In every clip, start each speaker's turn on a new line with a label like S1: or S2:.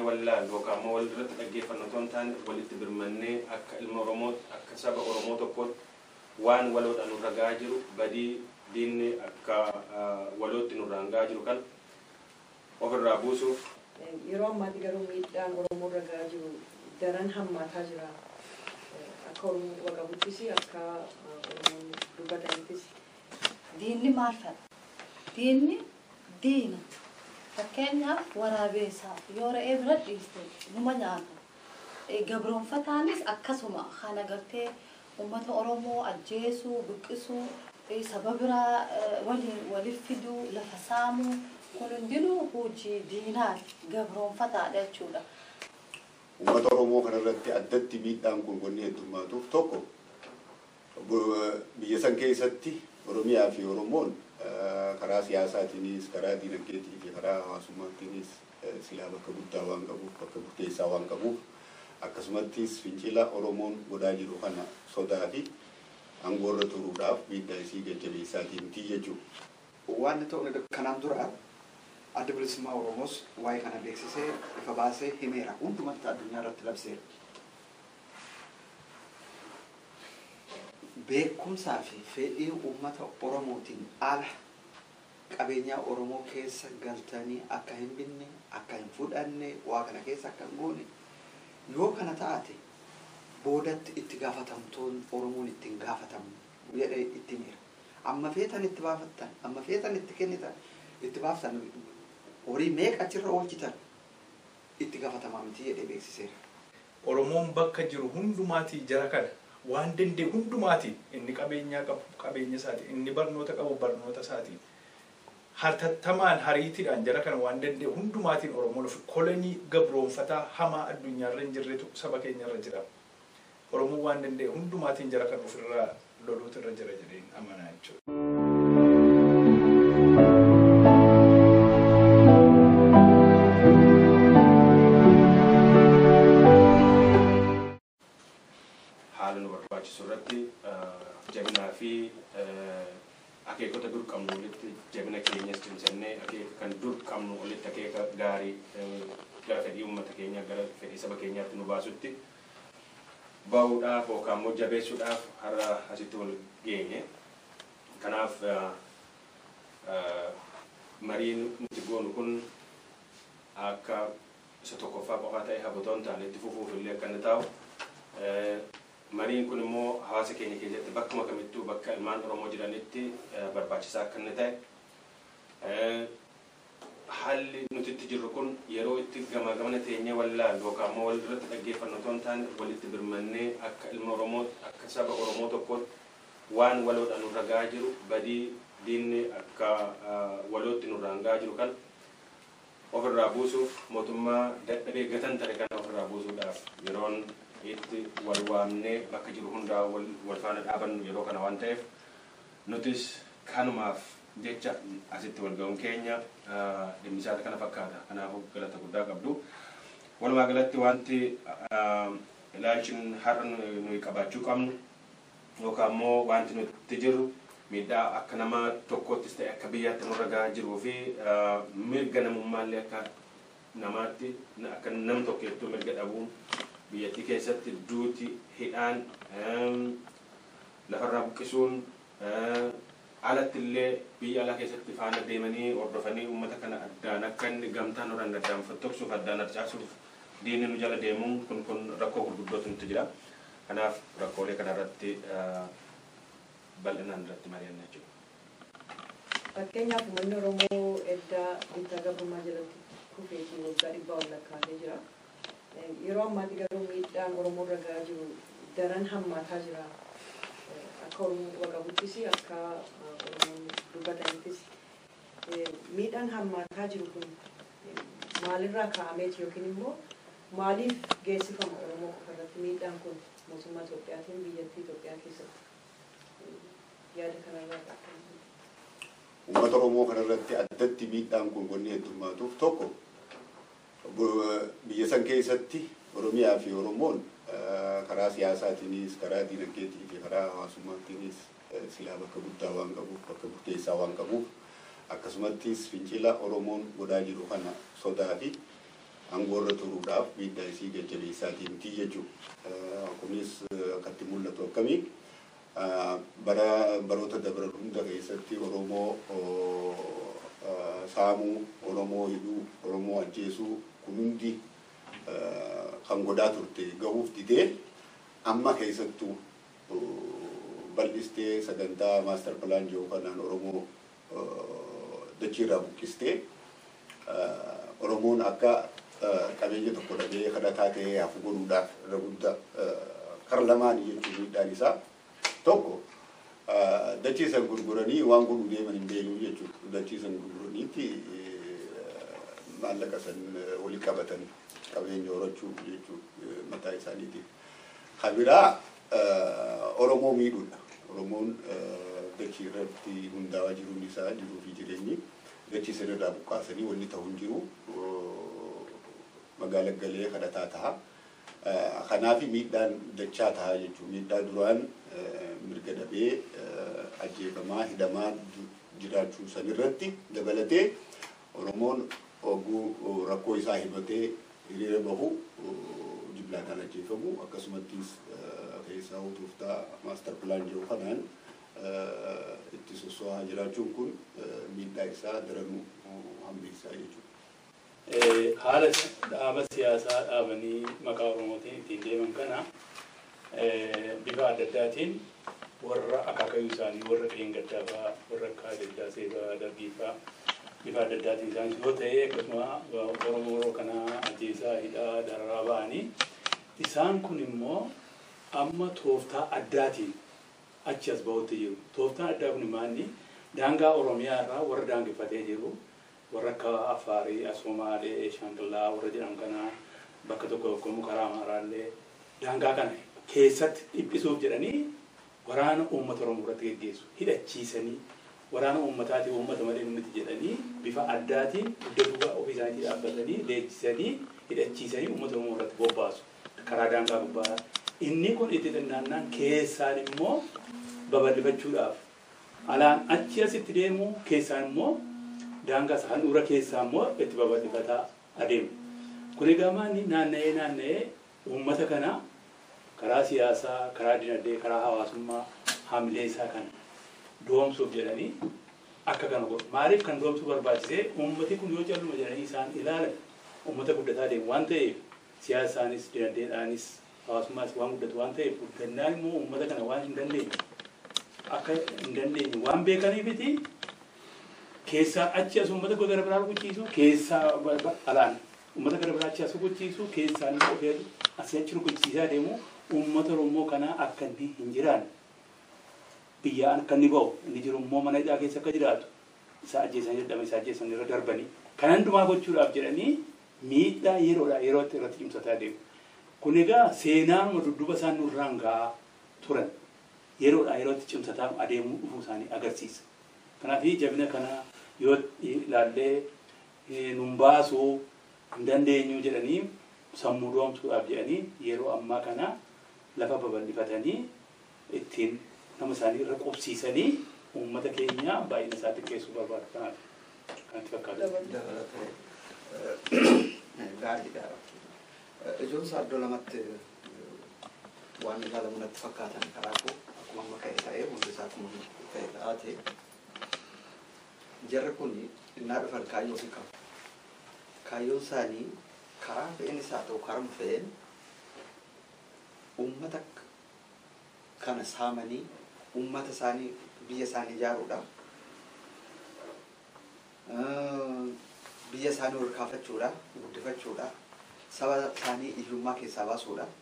S1: ولا لوكا ما ولدت أجيب فنطون تان ولدت برمني أك المرموت أك سبع رموت أقول وان ولد أنو رجاجر بدي ديني أك ولد إنو رجاجر كان وفي الرابوسو
S2: يروم ما تقولون ميدان ورمو رجاجر درن هم ما تاجرا أكون وقبضتي أكا ربطانتي
S3: ديني معرفة ديني دين فكانيا ورابيسا يورا إبرة إستي نمانيانا قبرون فتانيس أكاسوما خانا قرتي أمة أورومو أجيسو بكسو سببرا ولفدو لفسامو كلن دينو هوجي دينات قبرون فتاة تشولا
S4: أمة أورومو خنا رتي أدت ميدان كون هدوماتو توكو بيسان كيستي أوروميا في أورومون كرا سياساتينيس كرا دينكيتي في كرا عاصمتينيس سلا بكبوتا وانكبو بكبوتيسا وانكبو أكسمتيس فينشيلا أورومون بداجرو خنا صداتي أنغور توروداف بيدايسي جتبيساتين تيجو
S5: وان تو كنان درا أدبلس ما أوروموس واي كان بيكسسه فباسه هميرا وندم الدنيا رتلبسه بيكون صافي في أمة أوروموتين على قبينيا أورومو كيس قلتاني أكاين بني أكاين فوداني واكنا كيس أكاين غوني يو كان تأتي بودت اتقافتهم تون أورومون اتقافتهم ويري اتمير أما فيتان اتبافتان أما فيتان اتكنيتان اتبافتان وري ميك أتر أولجتان اتقافتهم أمتي يدي بيكسيسير
S6: أورومون بكا جرو هندوماتي جراكار waan dende hundumaati inni qabeenya saati inni barnoota qabu barnoota saati hartattamaan hariitiidhaan jara kana waan dende hundumaatiin oromoon kolonii gabroonfataa hamaa addunyaarra hin jirretu saba keenyarra jira oromoon waan dende hundumaatiin jara kana ofirraa loluutu irra jira jedheen amanaa jechuudha.
S1: surratti jabina fi akeekota dur qabnu walitti jabina keenyas cimsannee akeeka kan dur qabnu walitti akeeka gaarii gara fedhii uummata keenya gara fedhii saba keenyaatti nu baasutti bahuudhaaf yookaan immoo jabeessuudhaaf har'a asitti wal geenye. Kanaaf mariin nuti goonu kun akka isa tokkoffaa qofaa ta'e habotoon ta'an itti fufuuf illee akka inni taa'u mariin kun immoo hawaasa keenya keessatti bakkuma kamittuu bakka ilmaan Oromoo jiranitti barbaachisaa akka inni ta'e haalli nuti itti jirru kun yeroo itti gamana teenyee wallaallu yookaan immoo wal irratti dhaggeeffannu otoo hin taane walitti birmannee akka ilma Oromoo akka saba Oromoo tokkootti waan waloodhaan nurra gahaa jiru badii diinni akka walootti nurra gahaa jiru kan ofirraa buusuuf mootummaa dadhabee gatan ta'e kana ofirraa buusuudhaaf yeroon itti wal waamnee bakka jiru hundaa wal faana dhaabannu yeroo kana waan ta'eef nutis kanumaaf jecha asitti wal ga'uun keenya dhimmisaata kana fakkaata. Kanaafuu galata guddaa qabdu. Walumaa galatti wanti ilaalchin har'a nuyi qabaachuu qabnu yookaan immoo wanti nuti jirru miidhaa akka nama tokkottis ta'e akka biyyaatti nurra gahaa jiruu fi mirga namummaallee akka namaatti akka nam tokkeettuu mirga dhabuun biyyattii keessatti duuti hidhaan lafarraa buqqisuun alatti illee biyya alaa keessatti faana deemanii hordofanii uummata kana addaan akka inni gamtaan horan addaan fottoksuuf addaan harcaasuuf diinni nu jala deemuun kun rakkoo gurguddootu nuti jira. Kanaaf rakkoolee kanarratti bal'inaan irratti mari'annaa jiru.
S2: Fakkeenyaaf uummanni Oromoo edda bittaa gabrummaa jalatti kufeetii waggaa 100 ol lakkaa'ee jira. Yeroo ammaatti garuu miidhaan Oromoo irra gahaa jiru daran hammaataa jira. Akka Oromoo waqabuttis akka Oromoon dubbatanittis miidhaan hammaataa jiru kun maalirraa kaa'ameeti yookiin immoo maaliif geessifama Oromoo irratti miidhaan kun mootummaa Itoophiyaatiin biyyattii Itoophiyaa keessatti yaada kanarraa
S4: uummata Oromoo kanarratti addatti miidhaan kun wanni heddummaatuuf tokko biyya san keessatti Oromiyaa fi Oromoon karaa siyaasaatiinis karaa diinagdeetii fi karaa hawaasummaatiinis silaa bakka guddaa waan qabuuf bakka murteessaa waan qabuuf akkasumattis fincila Oromoon godhaa jiru kana sodaa fi angorra turuudhaaf miidhaa isii jajjabeessaatii miti jechuudha. Kunis akkatti mul'atu akkamii baroota dabran hunda keessatti Oromoo saamuu, Oromoo hidhuu, Oromoo ajjeesuu kun hundi kan godhaa turte gahuuf didee amma keessattuu bal'istee sagantaa maaster pilaan jiru kanaan Oromoo dachiirraa buqqistee Oromoon akka qabeenya tokko dhabee kadhataa ta'ee hafu godhuudhaaf irra guddaa kara lamaanii jechuun miidhaan isaa tokko dachiisan gurguranii waan godhuu deeman hin beeknu jechuudha. Dachiisan gurguraniitti maallaqa san walii qabatan qabeenya horachuu jechuudha mataa isaaniitiif. Kabiraa Oromoo miidhuudha. Oromoon dachii irratti hundaa'aa jiruun isaa jiruu fi jireenyi dachii sanarraa buqqaasanii wanni ta'u hin jiru magaala galee kadhataa ta'a. Kanaaf miidhaan dachaa ta'a jechuudha. Miidhaa duraan mirga dhabee ajjeefamaa hidhamaa jiraachuu sanirratti dabalatee Oromoon oguu rakkoo isaa himatee hiriira bahu jiblaadhaan ajjeefamu akkasumattis keessaa tooftaa maaster pilaan jiru kanaan itti soso'aa jiraachuun kun miidhaa isaa daranuu hammeessaa jechuudha.
S7: Haala dhaaba siyaasaa dhaabanii maqaa Oromootiin ittiin deeman kana bifa adda addaatiin warra akaakayyuu isaanii warra qeengaddaa fa'aa warra akka adda seeraa darbii fa'aa bifa adda addaatiin isaanis yoo ta'e akkasuma Oromoo kana ajjeesaa hidhaa dararaa ba'anii isaan kun immoo amma tooftaa addaatiin achi as bahutti jiru. Tooftaan addaa kun maanni daangaa Oromiyaa irraa warra daangeffatee jiru warra akka Afaarii, Somaalee, Shaangillaa warra jedhamu kana bakka tokko tokko karaa Amaaraallee daangaa kana keessatti dhiphisuuf jedhanii waraana uummata Oromoo irratti geggeessu. Hidhachiisanii waraana uummataati uummata malee nuti jedhanii bifa addaatiin iddoo duuba ofii isaanii dhaabbatanii leenjisanii hidhachiisanii uummata Oromoo irratti bobbaasu. Karaa daangaa gubbaa inni kun itti dandaannaan keessaan immoo babal'ifachuudhaaf alaan achi asitti deemu keessaan immoo daangaa handhuura keessaa immoo itti babal'ifataa adeemu. Kun egaa maanni naanna'ee uummata kana karaa siyaasaa, karaa dinagdee, karaa hawaasummaa hamilee isaa kana doomsuuf jedhanii akka kana godhu. Maaliif kan doomsuu barbaachisee uummati kun yoo calluma jedhanii isaan ilaalan uummata guddataa deemu waan ta'eef siyaasaanis dinagdeedhaanis hawaasummaas waan guddatu waan ta'eef guddannaan immoo uummata kana waan hin dandeenye akka hin dandeenye waan beekaniifiti keessaa achi as uummata gara biraa rukuchiisu keessaa alaan uummata gara biraa achi as rukuchiisu keessaan immoo ofii asii achi rukuchiisaa deemu uummata Oromoo kana akka inni hin jiraanne biyyaan akka inni bahu inni jiru immoo mana hidhaa keessa akka jiraatu isaa ajjeesan jedhama isaa ajjeesan irra darbanii kan hundumaa gochuudhaaf jedhanii miidhaa yerootti irratti cimsataa deemu. Kun egaa seenaan dudduuba isaan nurraan gahaa turan yerootti cimsataa adeemuu dhufuu isaanii agarsiisa. Kanaaf jabina kana yoo ilaallee nun baasuu hin dandeenyu jedhanii sammuu doomsuudhaaf jedhanii yeroo ammaa kana lafa babal'ifatanii ittiin nama isaanii irra qubsiisanii uummata keenya baay'ina isaa xiqqeessuu barbaadu. Kanaaf kanatti fakkaata.
S5: Gaariidha. Ijoon isaa iddoo lamatti waan ilaalamutti fakkaatan karaa koo akkuma amma ka'e ta'ee hundi isaa akkuma ka'e ta'ee jarri kun innaa dhufan kaayyoo fi qabu. Kaayyoon isaanii karaa fe'een isaa ta'u karaa fe'een uummata kana saamanii uummata isaanii biyya isaanii ijaaruudhaaf biyya isaanii ol kaafachuudhaaf guddifachuudhaaf saba isaanii iyyummaa keessaa baasuudhaaf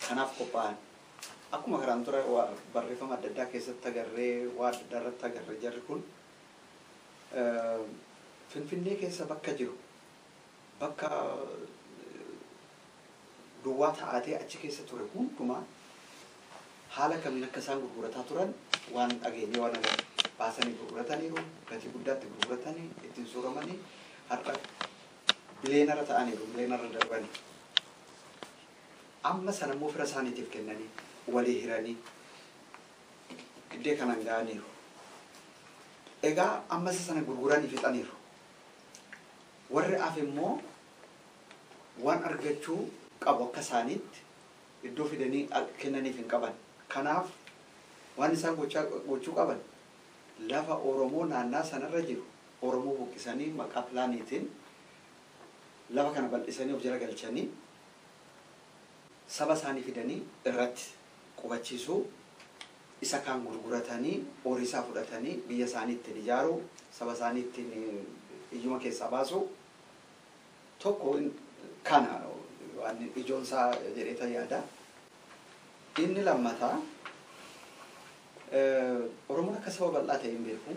S5: kanaaf qophaa'an. Akkuma karaan ture barreeffama adda addaa keessatti agarree waa adda addaa irratti agarree jarri kun Finfinnee keessa bakka jiru bakka duwwaa ta'atee achi keessa ture hundumaa haala kamiin akka isaan gurgurataa turan waan dhageenye waan agarre baasanii gurgurataniiru gatii guddaatti gurguratanii ittiin sooramanii har'a bileenarra ta'aniiru bileenarra darbanii amma sana immoo fira isaaniitiif kennanii walii hiranii giddee kanan ga'aniiru. Egaa amma sana gurguranii fixaniiru. Warri af immoo waan argachuu qabu akka isaaniitti iddoo fidanii kennaniif hin qaban. Kanaaf waan isaan gochuu qaban lafa Oromoo naannaa sanarra jiru Oromoo buqqisanii maqaa pilaaniitiin lafa kana bal'isanii of jala galchanii saba isaanii fidanii irratti qubachiisuu, isa kaan gurguratanii horii isaa fudhatanii biyya isaanii ittiin ijaaruu, saba isaanii ittiin iyyuma keessaa baasuu tokko kana waan ijoon isaa jedhee yaada. Inni lammataa Oromoon akka saba bal'aa ta'e hin beeku,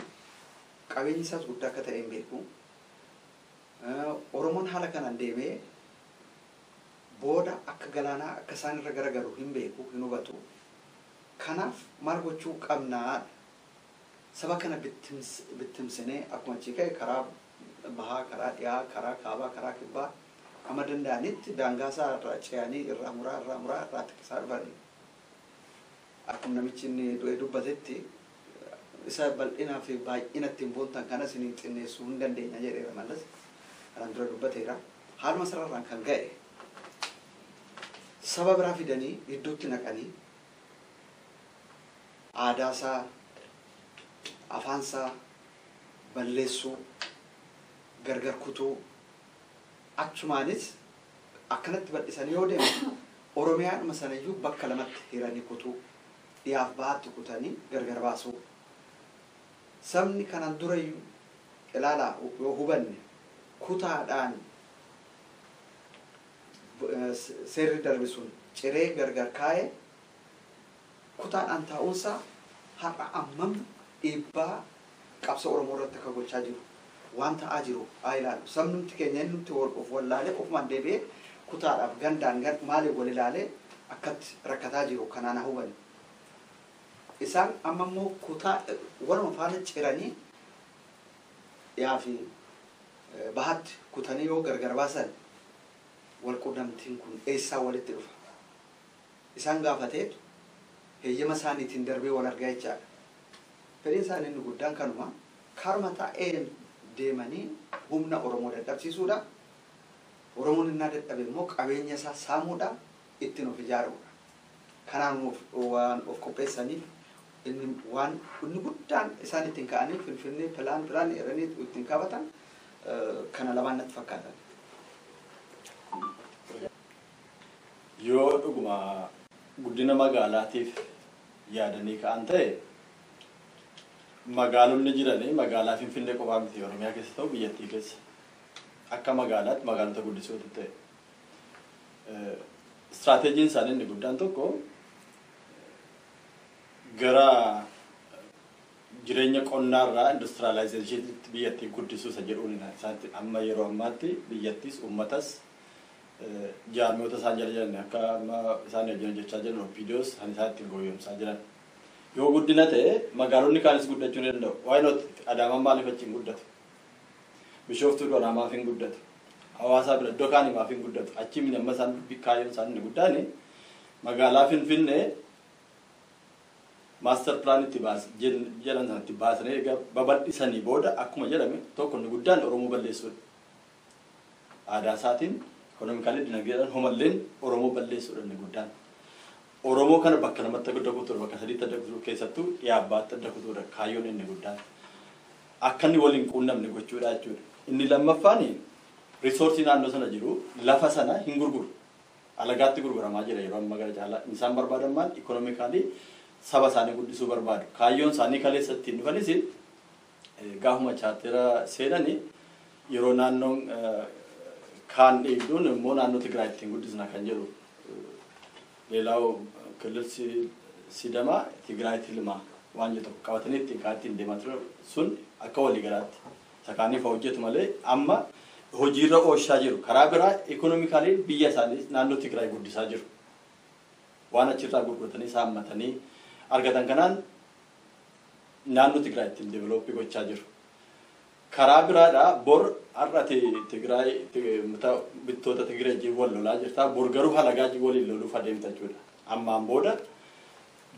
S5: qabeenyi isaas guddaa akka ta'e hin beeku. Oromoon haala kanaan deemee booda akka galaanaa akka isaan irra garagalu hin beeku, hin hubatu. Kanaaf maal gochuu qabnaa? Saba kana bittimsinee akkuma ciqee karaa bahaa, karaa dhiyaa, karaa kaabaa, karaa kibbaa amma danda'anitti daangaa isaa irraa ce'anii irraa muraa tiksaa dhufanii. Akkuma namichi inni du'ee dubbatetti isa bal'inaa fi baay'ina ittiin boontan kanas hin xinneessuu hin dandeenya jedheera Mallas. Kanaan dura dubbateera. Haaluma sararraan kan ga'e saba biraa fidanii iddootti naqanii aadaasaa, afaansaa balleessuu, gargar kutuu achumaanis akkanatti bal'isanii yoo deemu Oromiyaadhuma sanayyuu bakka lamatti hiranii kutuu, dhiyaaf bahaatti kutanii gargar baasuu. Sabni kanaan durayyuu ilaalaa yoo hubanne kutaadhaan seerri darbe sun ciree gargar kaa'ee kutaadhaan taa'uunsaa har'a ammam dhiibbaa qabsa Oromoo irratti akka gochaa jiru waan ta'aa jiru haa ilaalu. Sabnumti keenya inni nuti of wallaalee ofumaan deebi'ee kutaadhaaf gandaan maaliif wal ilaalee akkatti rakkataa jiru kanaan haa hubanne. Isaan amma immoo kutaa waluma faana ciranii dhiyaa fi bahatti kutanii yoo gargar baasan wal quunnamtiin kun eessaa walitti dhufa? Isaan gaafateetu heeyyama isaaniitiin darbee wal argaa jechaadha. Fedhiin isaanii inni guddaan kanuma karma taa'een deemanii humna Oromoo dadhabsiisuudha. Oromoon innaa dadhabe immoo qabeenya isaa saamuudha, ittiin of ijaaruudha. Kanaan waan of qopheessaniif inni guddaan isaan ittiin ka'anii Finfinnee pilaan jedhanii ittiin qabatan kana lamaan natti fakkaatan.
S8: Yoo dhuguma guddina magaalaatiif yaadanii ka'an ta'e magaalonni jiranii magaalaa Finfinnee qofaa miti Oromiyaa keessa ta'u biyyattii keessa akka magaalaatti magaalota guddisootu ta'e istiraateejiin isaanii inni guddaan tokko gara jireenya qonnaarraa industiriyaalaayzeeshiniitti biyyattii guddisuu isa jedhuun isaatti amma yeroo ammaatti biyyattis uummatas jaarmiyoota isaan jala jiran akka amma isaan hojjetan jechaa jiran OPDOs kan isaan ittiin gooyyomsaa jiran. Yoo guddina ta'e magaalonni kaanis guddachuu ni danda'u. Why not Adaamaan maaliif achi hin guddatu? Bishooftuu Adaamaa fi hin guddatu. Hawaasaa bira iddoo kaanii maaf hin guddatu? Achi min amma isaan kaayyoon isaan inni guddaan magaalaa Finfinnee master plan itti jedhan sanatti baasanii egaa babal'isanii booda akkuma jedhame tokko inni guddaan Oromoo balleessuudha. Aadaa isaatiin ekonomikaalii dinagdeedhaan homalleen Oromoo balleessuudha inni guddaan. Oromoo kana bakka lamatti adda kutuudha, bakka sadiitti adda kutuudha, keessattuu dhiyaabbaatti adda kutuudha kaayyoon inni guddaan. Akka inni waliin quunnamne gochuudha jechuudha. Inni lammaffaan risoorsii naannoo sana jiru lafa sana hin gurguru. Alagaatti gurguramaa jira yeroo amma gara caalaa isaan barbaadan maal ekonomikaalii saba isaanii guddisuu barbaadu. Kaayyoon isaanii kaleessa ittiin dhufanis gaafuma chaartera seenanii yeroo naannoon kaan dhiibduun immoo naannoo Tigraay ittiin guddisna kan jedhu. Leelaaw ክልል ሲደማ Tigraay tilmaa waan jedhu qabatanii ittiin kaattiin deemaa ture sun akka walii galaatti sakaanii fa'aa hojjetu malee amma hojiirra oolchaa jiru. Karaa biraa ekonomikaalii biyya isaanii naannoo Tigraay guddisaa jiru. Waan achirraa gurguratanii saammatanii argatan kanaan naannoo Tigraay ittiin develooppii gochaa jiru. Karaa biraadhaa bor har'ati Tigraay bittoota Tigraay wal lolaa jirta. Bor garuu halagaa waliin loluuf adeemta jechuudha. Ammaan booda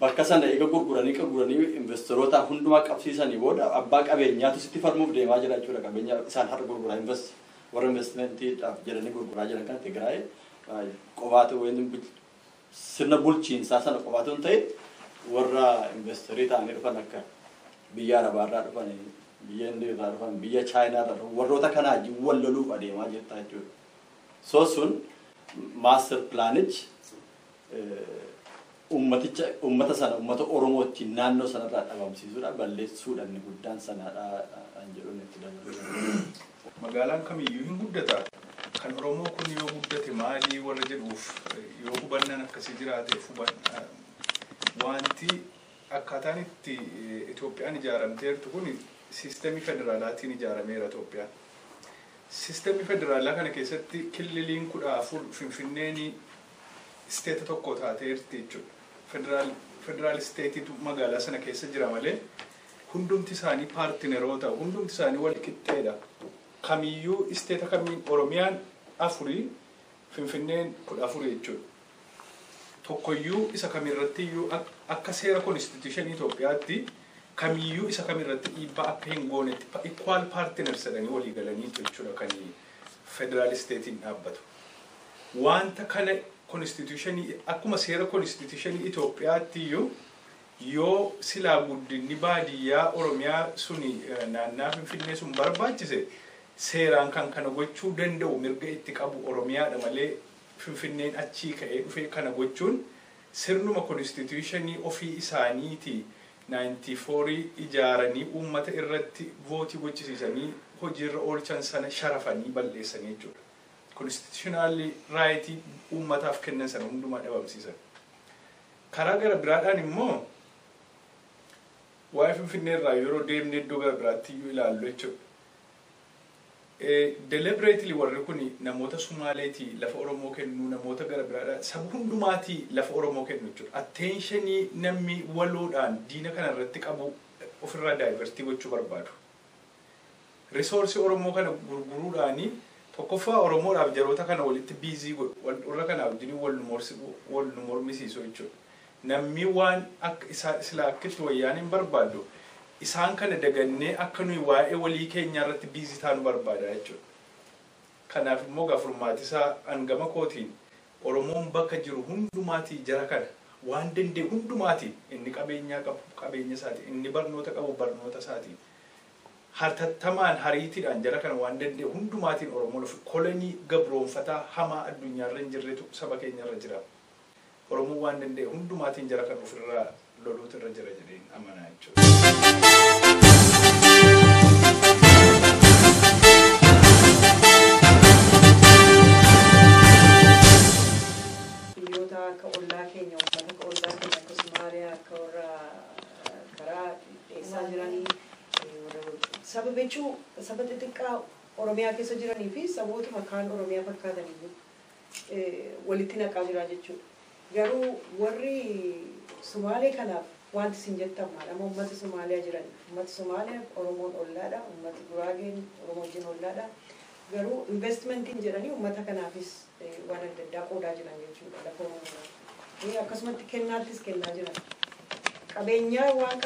S8: bakka sana eega gurguranii investoroota hundumaa qabsiisanii booda abbaa qabeenyaatu sitti falmuuf deemaa jira jechuudha. Qabeenya isaan har'a gurguraa invest warra investimentii jedhanii gurguraa jiran kan Tigraay qobaatu wayni sirna bulchiinsaa sana qobaatu hin ta'e warra investirii ta'anii dhufan akka biyya Arabaarraa dhufan biyya Indiirraa dhufan biyya Chaayinaarraa dhufan warroota kanaa wal loluuf adeemaa jirta jechuudha. So sun master plaanichi ummata sana ummata Oromootti naannoo sanarraa dhabamsiisuudha balleessuudhaan inni guddaan sanaadha an jedhuun itti dabaluu.
S6: Magaalaan kamiyyuu hin guddata. Kan Oromoo kun yoo guddate maalii warra jedhuuf yoo hubannaan akkasii jiraateef wanti akkaataan itti Itoophiyaan ijaaramteertu kun siistemii federaalaatiin ijaarameera Itoophiyaan. Siistemii federaalaa kana keessatti kililiin 14 Finfinneen isteeta tokko taateerti jechuudha. Federaal isteetiitu magaalaa sana keessa jira malee hundumti isaanii paartineroota hundumti isaanii wal qixxeedha. Kamiyyuu isteeta kamiin Oromiyaan 4 Finfinneen 14 jechuudha. Tokkoyyuu isa kamirrattiyyuu akka seera konstituushinii Itoophiyaatti kamiyyuu isa kamirratti dhiibbaa akka hin goonetti equal partners jedhanii walii galanii jechuudha kan federaal isteetiin dhaabbatu. Wanta kana konstituushinii akkuma seera konstituushinii Itoophiyaatti yoo silaa guddinni baadiyyaa Oromiyaa suni naannaa Finfinnee sun barbaachise seeraan kan kana gochuu danda'u mirga itti qabu Oromiyaadha malee Finfinneen achii ka'ee dhufee kana gochuun sirnuma konstituushinii ofii isaaniiti 94 ijaaranii uummata irratti vootii gochisiisanii hojiirra oolchan sana sharafanii balleessanii jechuudha. Constitutional right uummataaf kennan sana hundumaa dhabamsiisan. Karaa gara biraadhaan immoo waa'ee Finfinneerraa yeroo deemnee iddoo gara biraatti iyyuu ilaallu jechuudha. Deliberately warri kun namoota Sumaaleetii lafa Oromoo kennu namoota gara biraadhaan saba hundumaatii lafa Oromoo kennu jechuudha. Attentionii namni waloodhaan diina kana irratti qabu ofirraa daayivartii gochuu barbaadu. Resource Oromoo kana gurguruudhaanii tokkoffaa Oromoodhaaf jaroota kana walitti biizii warra kanaaf wajjin wal nu mormisiisu jechuudha. Namni waan akka sila akkitti wayyaan hin barbaadu isaan kana dagannee akka nuyi waa'ee walii keenya irratti biizii taanu barbaada jechuudha. Kanaaf immoo gafurmaatisaa hangama kootiin Oromoon bakka jiru hundumaatii jara kana waan danda'e hundumaatii inni qabeenyaa qabu qabeenya isaatii inni barnoota qabu barnoota isaatii. Hartattamaan hariitiidhaan jara kana waan danda'e hundumaatiin Oromoon of kolonii gabroonfataa hamaa addunyaarra hin jirretu saba keenyarra jira. Oromoon waan danda'e hundumaatiin jara kana ofirraa loluutu irra jira jedheen amanaa jechuudha.
S2: Biyyoota akka ollaa keenya akka Somaaliyaa akka warra karaa dhiyeessaa jiranii saba jechuun saba xixiqqaa Oromiyaa keessa jiranii fi sabootuma kaan Oromiyaa fakkaatanii walitti naqaa jira jechuudha. Garuu warri Somaalee kanaaf wanti isin jettan maal amma uummata Somaaliyaa jiran uummata Somaaliyaa Oromoon ollaadha uummata Guraageen Oromoo wajjin ollaadha. Garuu investmentiin jedhanii uummata kanaafis waan adda addaa qoodaa jiran jechuudha lafa Oromoo. Akkasumatti kennaattis kennaa jiran. Qabeenyaa waan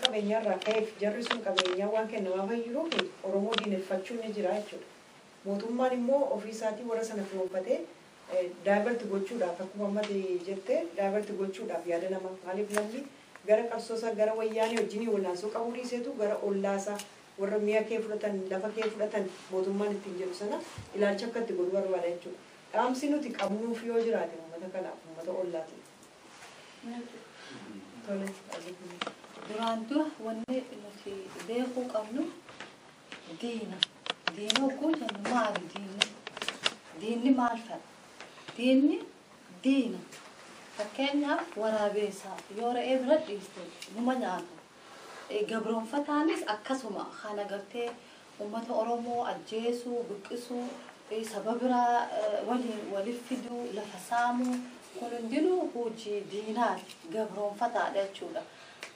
S2: qabeenyaarraa ka'eef jarri sun qabeenyaa waan kennamaa fayyuuf Oromoo diineffachuun ni jira jechuudha. Mootummaan immoo ofii isaatii warra sana firoomfatee daayivarti gochuudhaaf akkuma ammatti jettee daayivarti gochuudhaaf yaada nama maaliif namni gara qabsoosaa gara wayyaanii wajjin wal'aansoo qabuu dhiiseetu gara ollaasaa warra mi'a kee fudhatan lafa kee fudhatan mootummaan ittiin jedhu sana ilaalcha akka itti godhu barbaada jechuudha. Dhaamsi nuti qabnuuf yoo jiraate uummata kanaaf uummata ollaati.
S3: Duraan dura wanni nuti beekuu qabnu diina oguu jennu maali diinni maal fa'a? Diinni fakkeenyaaf waraabeessaa yoo re'ee bira dhiiste numa nyaata. Gabroonfataanis akkasuma kana gartee uummata Oromoo ajjeesuu, buqqisuu, saba biraa waliin waliif fiduu, lafa saamuu kun hundinuu hojii diinaati gabroonfataadha jechuudha.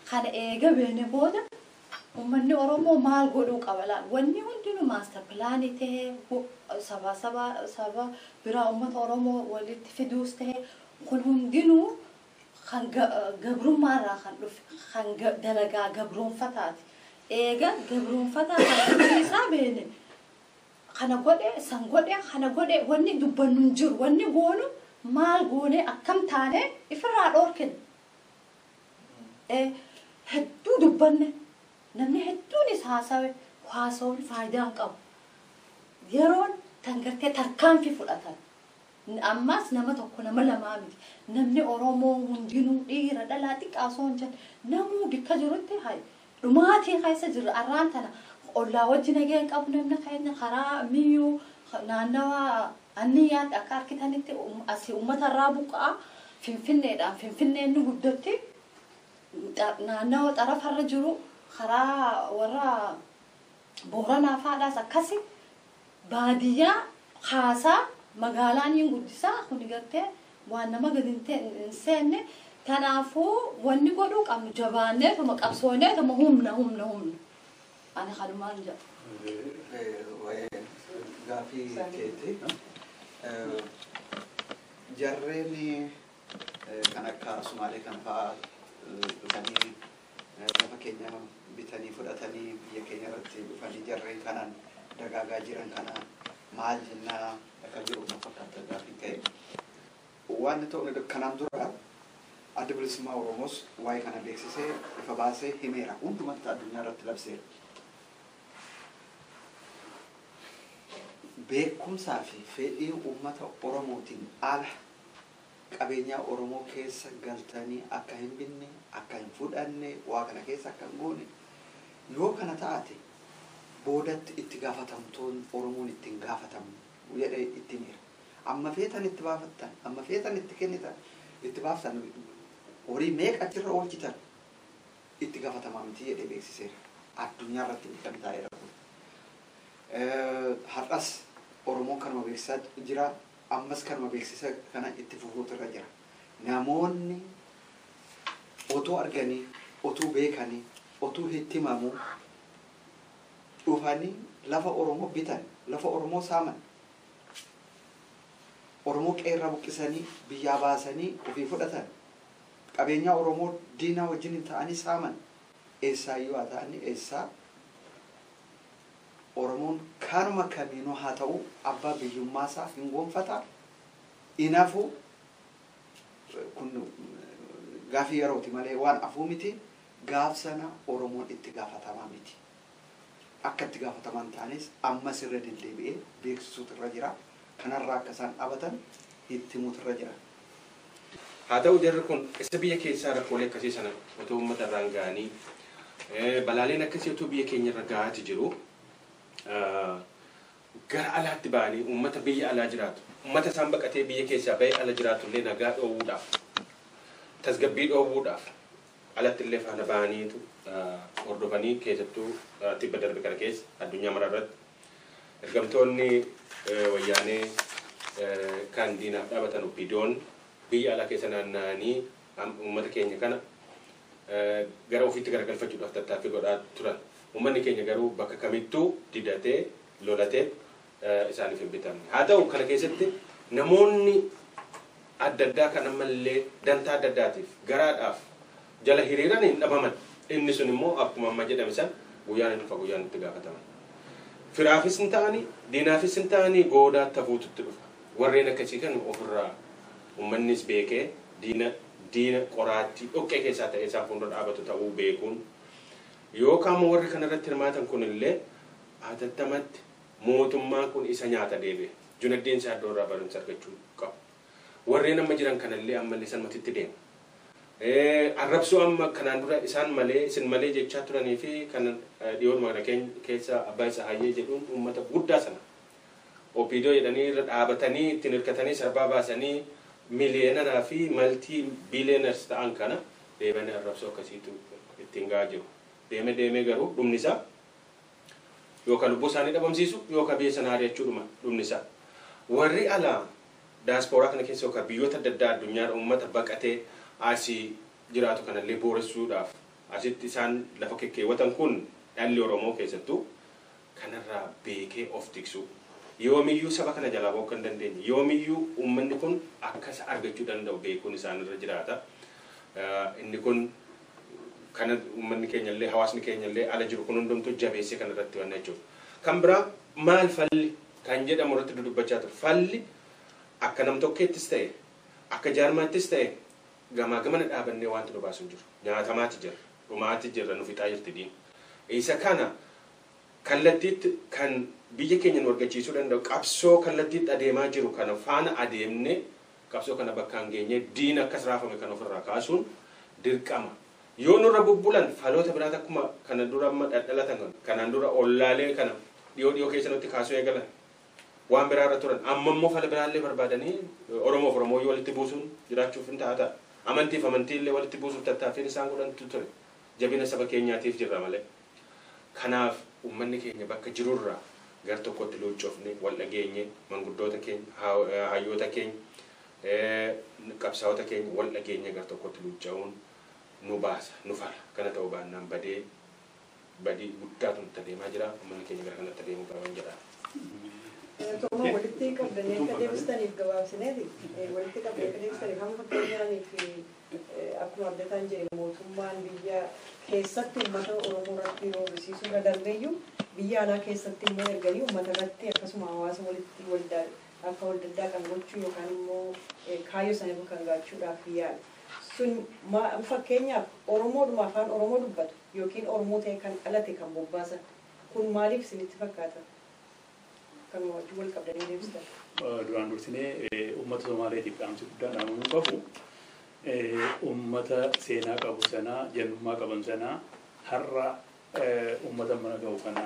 S3: Kana eega beene booda uummanni Oromoo maal godhuu qaba laal wanni hundinuu maaster pilaanii ta'ee saba biraa uummata Oromoo walitti fiduus ta'ee kun hundinuu kan gabrummaarraa kan dhufe kan dalagaa gabroonfataati. Eega gabroonfataa kan isaa beene kana godhe san godhe kana godhe wanni dubbannu hin jiru wanni goonu maal goone akkam taane ifirraa dhoorkin hedduu dubbanne namni hedduun is haasawuun faayidaa hin qabu yeroon tan gartee tarkaanfii fudhatan ammas nama tokko nama lamaa miti namni Oromoo hundinuu dhiira dhalaa xiqqaasoo hin jedhu namuu bikka jirutti hay dhumaatii keessa jiru arraan tana ollaa wajjin nageen qabu namni keenya karaa miyyuu naannawa anniyaatti akka arkitanitti asii uummata irraa buqqaa finfinneedhaan finfinneen nu guddatti naannawa xarafarra jiru karaa warra Booranaa faadhaas akkasi baadiyyaa haasaa magaalaan hin guddisaa kuni gartee waan nama gadi hin seenne kanaafuu wanni godhuu qabnu jabaannee tuma qabsoonee tuma humna ani kanumaan jedha.
S5: Gaafii keetti jarreen kan akka Sumaalee kan fa'aa dhufanii lafa keenya bitanii fudhatanii biyya keenya irratti dhufanii jarreen kanaan dagaagaa jiran kana maal jennaa akka jiru na fakkaata gaafii ta'e. Waan ta'u kanaan dura adda bilisummaa Oromoos waa'ee kana beeksisee ifa baasee himeera hundumatti addunyaa irratti labseera. Beekumsaa fi fedhii uummata Oromootiin ala qabeenyaa Oromoo keessa galtanii akka hin binne akka hin fudhanne waa kana keessa akka hin goone yoo kana taate boodatti itti gaafatamtoon Oromoon ittiin gaafatamu jedhee itti miira. Amma feetan itti baafattan amma feetan itti kennitan itti baaftan horii meeqa achirra oolchitan itti gaafatamaa miti jedhee beeksiseera. Addunyaa irratti kan taa'eera kun. Har'as Oromoon kanuma beeksisaa jira ammas kanuma beeksisa kana itti fufuutu irra jira. Namoonni otoo arganii otoo beekanii otoo itti himamuu dhufanii lafa Oromoo bitan lafa Oromoo saaman Oromoo qeerra buqqisanii biyyaa baasanii ofii fudhatan qabeenyaa Oromoo diinaa wajjin ta'anii saaman eessaayyuu haa ta'anii eessaa Oromoon kanuma kamiinuu haa ta'u abbaa biyyummaasaa hin gonfata inaafuu kun gaafii yerooti malee waan afuu miti gaaf sana Oromoon itti gaafatamaa miti. Akka itti gaafataman taanis ammas irra deddeebi'ee beeksisuutu irra jira. Kanarraa akka isaan dhabatan itti himuutu irra jira.
S1: Haa ta'u jarri kun isa biyya keessaa rakkoolee akkasii sana otoo uummata irraan ga'anii balaaleen akkasii otoo biyya keenya irra ga'aati jiru gara alaatti ba'anii uummata biyya alaa jiraatu uummata isaan baqatee biyya keessaa ba'ee ala jiraatu illee nagaa dhoowwuudhaaf tasgabbii dhoowwuudhaaf alatti illee faana ba'aniitu hordofanii keessattuu tibba darbe kana keessa addunyaa mara irratti ergamtoonni wayyaanee kan diinaaf dhaabatan oppiidoon biyya alaa keessa naanna'anii uummata keenya kana gara ofiitti garagalfachuudhaaf tattaaffii godhaa turan. Uummanni keenya garuu bakka kamittuu didatee lolatee isaaniif hin bitamne. Haa ta'u kana keessatti namoonni adda addaa kan ammallee dantaa adda addaatiif garaadhaaf jala hiriiran hin dhabaman. Inni sun immoo akkuma amma jedhame san guyyaan dhufa guyyaan itti gaafataman. Firaafis hin ta'anii diinaafis hin ta'anii boodaatti hafuututti dhufa. Warreen akkasii kan ofirraa uummannis beekee diina qoraattii dhoqqee keessaa ta'ee isaan fuuldura dhaabatu ta'uu beekuun yookaan warri kanarratti hirmaatan kunillee haatattamatti mootummaan kun isa nyaata deebi'e. Junaddiin isaa iddoo irraa barumsa argachuu qabu. Warreen amma jiran kanallee ammallee sanumatti deema. Arrabsoo amma kanaan dura isaan malee isin malee jechaa turanii fi kan dhiyoon magaalaa keenya keessa abbaa isaa hayyee jedhuun uummata guddaa sana. Opiidoo jedhanii irra dhaabatanii ittiin hirkatanii sarbaa baasanii miiliyeenaraa fi maltii biiliyeeners ta'an kana deebanii arrabsoo akkasiitu ittiin ga'aa jiru. Deemee garuu dhumni isaa yookaan lubbuu isaanii dhabamsiisu yookaan biyya sana ari'achuudhuma dhumni isaa. Warri alaa daaspooraa kana keessa yookaan biyyoota adda addaa addunyaa uummata baqatee asii jiraatu kanallee booressuudhaaf asitti isaan lafa kekkeewwatan kun dhalli Oromoo keessattuu kanarraa beekee of tiksu. Yoomiyyuu saba kana jalaa ba'uu kan dandeenye yoomiyyuu uummanni kun akkas argachuu danda'u beekuun isaanirra jiraata. Inni kun kana uummanni keenyallee hawaasni keenyallee ala jiru kun hundumtuu jabeessee kanarratti wanna jechuudha. Kan biraa maal falli kan jedhamu irratti dudubbachaa ture. Falli akka nam tokkeettis ta'e akka jaarmaattis ta'e gamaa gamana dhaabannee wanti nu baasu hin jiru. Nyaatamaati jira, dhumaati jira, nu fixaa jirti diin. Isa kana kallattiitti kan biyya keenya nu argachiisuu danda'u qabsoo kallattiitti adeemaa jiru kana faana adeemne qabsoo kana bakka hin geenye diin akkas raafame kan ofirraa kaasuun dirqama. Yoo nurra bubbulan faloota biraata akkuma kana dura amma dhadhalatan kanaan dura ollaalee kana dhiyoo keessa nutti kaasuu eegalan waan biraa irra turan amma immoo fala biraallee barbaadanii Oromoof Oromooyyuu walitti buusuun jiraachuuf hin taata. Amantiif amantiillee walitti buusuuf tattaaffiin isaan godhantu ture. Jabina saba keenyaatiif jirra malee. Kanaaf uummanni keenya bakka jirurraa gar tokkotti luucoofne wal dhageenye manguddoota keenya hayyoota keenya qabsaa'ota keenya wal dhageenye gar tokkotti luuca'uun nu baasa nu fala kana ta'uu baannaan badii guddaatu nutti adeemaa jira uummanni keenya gara kanatti adeemuu qaban jedha.
S2: Toma walitti qabdanii akka deebistaniif gabaabsineeti walitti qabdanii akka deebistaniif hamma fakkeenyaaniif akkuma abdataan jedhe mootummaan biyya keessatti uummata Oromoo irratti roobisiisuu irra darbeeyyuu biyya alaa keessatti immoo erganii uummata irratti akkasuma hawaasa walitti akka wal daddaaqqan gochuu yookaan immoo kaayyoo sana kan gaachuudhaaf yaala. Sun fakkeenyaaf Oromoodhuma afaan Oromoo dubbatu yookiin Oromoo ta'e kan dhalate kan bobbaasan kun maaliif isinitti fakkaata? Kan wajjin wal qabdanii deebistan.
S7: Duraan dursinee uummata Somaaleetiif dhaamsi guddaan dhaamamuu qabu. Uummata seenaa qabu sanaa jennummaa qaban sanaa har'a uummata mana gahu kana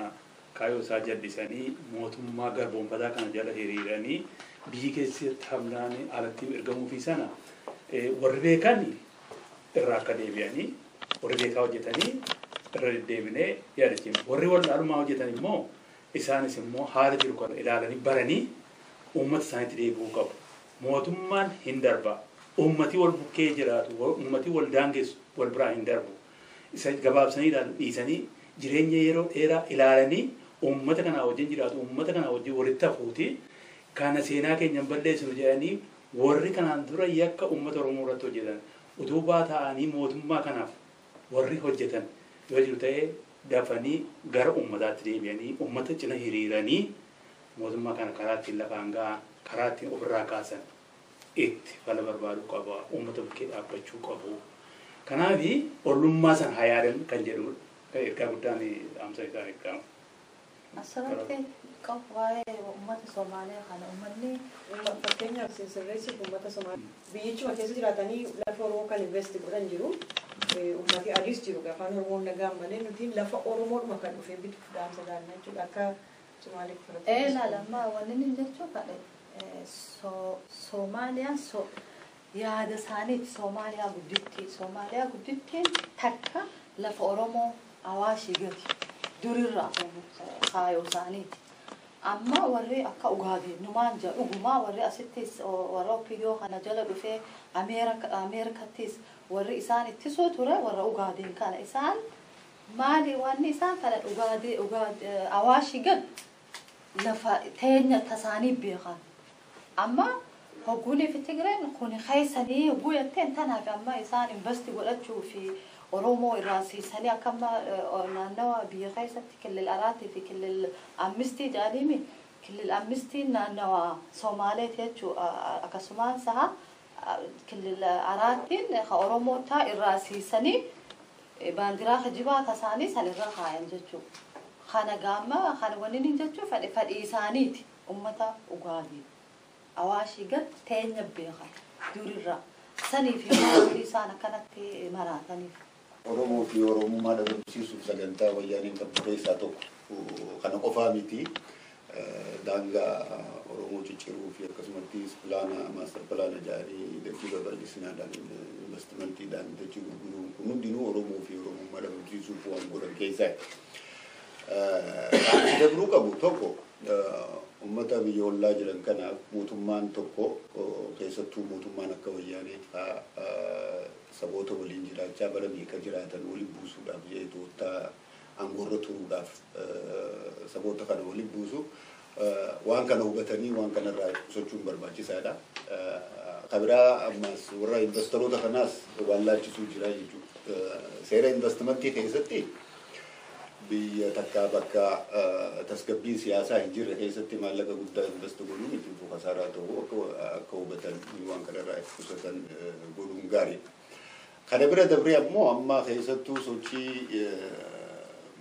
S7: kaayyoo isaa jallisanii mootummaa garboonfataa kana jala hiriiranii biyyi keessatti hamlaan alatti ergamuu fi sana warri beekan irraa akka deebi'anii warri beekaa hojjetanii irra deddeebinee yaadachiifna. Warri wallaalumaa hojjetan immoo isaanis immoo haala jiru kana ilaalanii baranii uummata isaaniitti deebi'uu qabu. Mootummaan hin darba. Uummati wal bukkee jiraatu, uummati wal daangessu wal biraa hin darbu. Isa gabaabsanii dhiisanii jireenya yeroo dheeraa ilaalanii uummata kanaa wajjin jiraatu, uummata kanaa wajjin walitti hafuuti kana seenaa keenyan balleessinu jedhanii warri kanaan dura yakka uummata Oromoo irratti hojjetan utubaa ta'anii mootummaa kanaaf warri hojjetan yoo jiru ta'ee dafanii gara uummataatti deebi'anii uummata cina hiriiranii mootummaa kana karaa ittiin lafaan gahaa karaa ittiin ofirraa kaasan itti fala barbaaduu qaba uummata bukkee dhaabbachuu qabu. Kanaaf ollummaa san haa yaadan kan jedhu ergaa guddaan dhaamsa isaa eegama.
S3: Asirratti qabu waa'ee uummata Somaaliyaa kana uummanni
S2: fakkeenyaaf sirreessuuf uummata Somaaliyaa biyyichuma keessa jiraatanii lafa Oromoo kan investi godhan jiru uummati adiis jiru afaan Oromoon nagaan malee nuti lafa Oromoodhuma kan dhufee bituuf dhaamsa daannaa jechuudha akka Somaaliif fudhatu.
S3: Laalama wanni inni jechuu kadhe Somaaliyaa yaada isaaniiti Somaaliyaa guddittiin takka lafa Oromoo Awaashii gati durirraa kaayoo isaaniiti. Amma warri akka ugaadee numaan jedhu dhugumaa warri asittis warra OPDO kana jala dhufee Ameerikattis warri isaan ittisuu ture warra ugaadeen kana isaan maali wanni isaan kana ugaadee Awaashii gad lafa teenya tasaanii beekan. Amma hogguunii fi Tigreen kun keessanii hogguu jetteen tanaaf amma isaan investi godhachuu fi Oromoo irraa siisanii akkama naannawa biyya keessatti kilil araatii fi kilil ammistii jedhanii kilil ammistiin naannawa Somaaleeti jechuu akkasumaan saha kilil araatiin ka Oromoo taa irraa siisanii baandiraa kijibaa tasaanii san irra kaayan jechuu. Kana gaama kana wanni jechuu fadhii isaaniiti ummata ugaadii. Awaashii gad teenya beekan durirraa saniif maamilli isaan akkanatti maraataniif.
S4: Oromoo fi Oromummaa dhabamsiisuuf sagantaa wayyaaniin qabdu keessaa tokko kana qofaa miti daangaa Oromoo cicciruu fi akkasumattis maastar pilaana ijaarii dachii babal'isinaadhaan investimentiidhaan dachii gurguruun kun hundinuu Oromoo fi Oromummaa dhabamsiisuuf waan godhan keessaa. Dabruu qabu tokko ummata biyya ollaa jiran kanaaf mootummaan tokko keessattuu mootummaan akka wayyaanee saboota waliin jiraachaa bara meeqa jiraatan waliin buusuudhaaf jeetoota aangoorra turuudhaaf saboota kana waliin buusu waan kana hubatanii waan kanarraa sochuun barbaachisaadha. Kabiraa ammas warra investoroota kanaas waan laalchisuu jira jechuudha. Seera investimentii keessatti biyya takkaa bakka tasgabbii siyaasaa hin jirre keessatti maallaqa guddaa investu godhuun itti kasaaraa ta'uu akka hubatan waan kanarraa itti qusatan godhuun gaarii. Kana bira dabree ammoo amma keessattuu sochii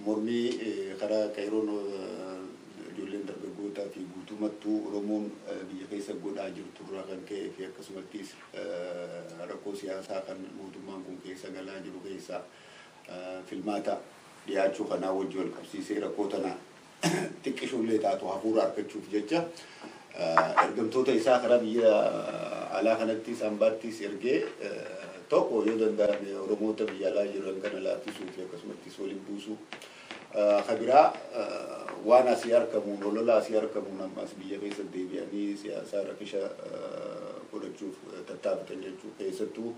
S4: mormii karaa qeeroon ijoolleen dargaggootaa fi guutumattuu Oromoon biyya keessa godhaa jirtu irraa kan ka'ee fi akkasumattis rakkoo siyaasaa kan mootummaan kun keessa galaa jiru keessaa filmaata dhiyaachuu kanaa wajji wal qabsiisee rakkoo tana xiqqishuullee taatu hafuura argachuuf jecha ergamtoota isaa karaa biyya alaa kanattis hambaattis ergee tokko yoo danda'ame Oromoota biyya alaa jiran kana laaffisuu fi akkasumattis waliin buusuu kabiraa waan asii argamuun olola asii argamuun ammas biyya keessa deebi'anii siyaasaa rakkisha godhachuuf tattaafatan jechuu keessattuu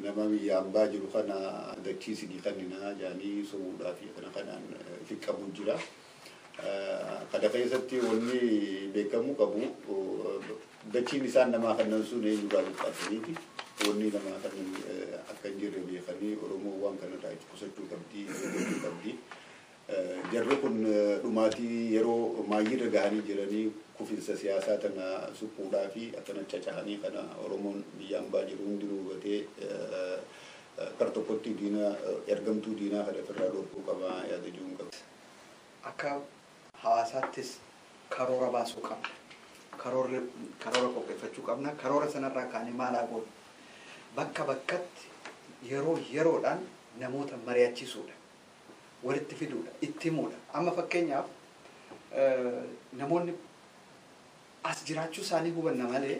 S4: nama biyya hambaa jiru kana dachiisinii kanninaa jaanii sobuudhaa fi kana kanaan fiqqamu jira. Kana keessatti wanni beekamu qabu dachiin isaan namaa kannan sun eenyurraa buqqaataniiti. Wanni namaa kannan akka hin jirre beekanii Oromoo waan kanarraa itti qusachuu qabdi. Jarri kun dhumaatii yeroo maayyirra gahanii jiranii kufiinsa siyaasaa tana suphuudhaa fi akkana cacahanii kana Oromoon biyya hambaa jiru hundinuu hubatee kar tokkotti diina ergamtuu diinaa kana ofirraa dhorkuu qaba yaada jiruun qabu.
S5: Akka hawaasaattis karoora baasuu qabna. Karoora qopheeffachuu qabna. Karoora sanarraa kaanee maal haa goonu? Bakka bakkatti yeroodhaan namoota mari'achiisuudha. Walitti fiduudha, itti himuudha. Amma fakkeenyaaf namoonni as jiraachuu isaanii hubanna malee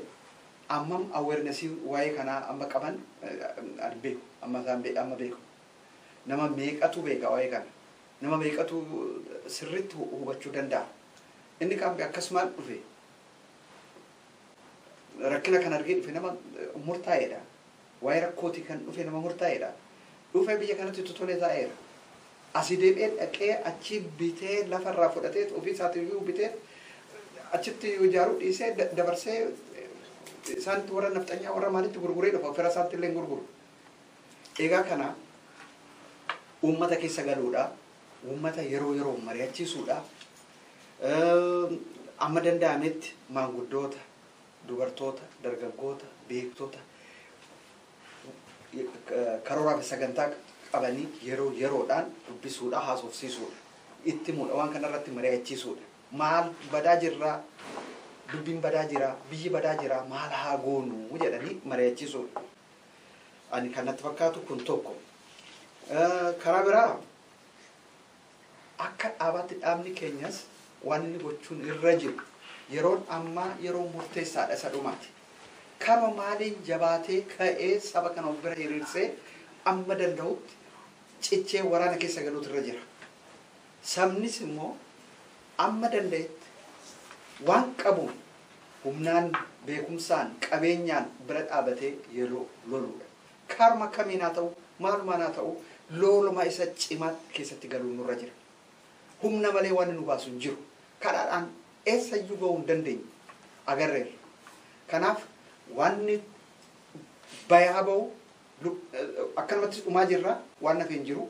S5: ammam awarenessii waa'ee kanaa amma qaban beeku. Amma beeku. Nama meeqatu beeka waa'ee kana? Nama meeqatu sirriitti hubachuu danda'a? Inni kaan akkasumaan dhufe rakkina kan argee dhufe nama murtaa'eedha. Waa'ee rakkootii kan dhufe nama murtaa'eedha. Dhufe biyya kanatti totolee taa'eera. Asii deebi'ee dhaqee achi bitee lafarraa fudhatee ofii isaatiiyyuu bitee achitti ijaaruu dhiisee dabarsee isaanitti warra nafxanyaa warra maalitti gurguree dhufa ofirra isaatti illee gurguru. Egaa kana uummata keessa galuudha. Uummata yeroo mari'achiisuudha. Amma danda'ametti maanguddoota, dubartoota, dargaggoota, beektota karooraa fi sagantaa qabanii yeroodhaan dubbisuudha, haasofsiisuudha. Itti muudha waan kanarratti mari'achiisuudha. Maal badaa jirraa, dubbiin badaa jira, biyyi badaa jira, maal haa goonu jedhanii mari'achiisuudha. Ani kan natti fakkaatu kun tokko. Karaa biraa akka dhaabaatti dhaabni keenyas waan inni gochuun irra jiru yeroon ammaa yeroo murteessaadha isa dhumaati. Kama maaliin jabaatee ka'ee saba kana of bira hiriirsee amma danda'utti cichee waraana keessa galuutu irra jira. Sabnis immoo amma danda'etti waan qabuun humnaan beekumsaan qabeenyaan bira dhaabatee yeroo loluudha. Karma kamiin haa ta'u maalumaan haa ta'u loluma isa cimaa keessatti galuun nurra jira. Humna malee waan nu baasu hin jiru. Kanaadhaan eessayyuu ga'uu hin dandeenye agarreerra. Kanaaf wanni bayaa ba'u akkanumatti dhumaa jirra waan nafeen jiru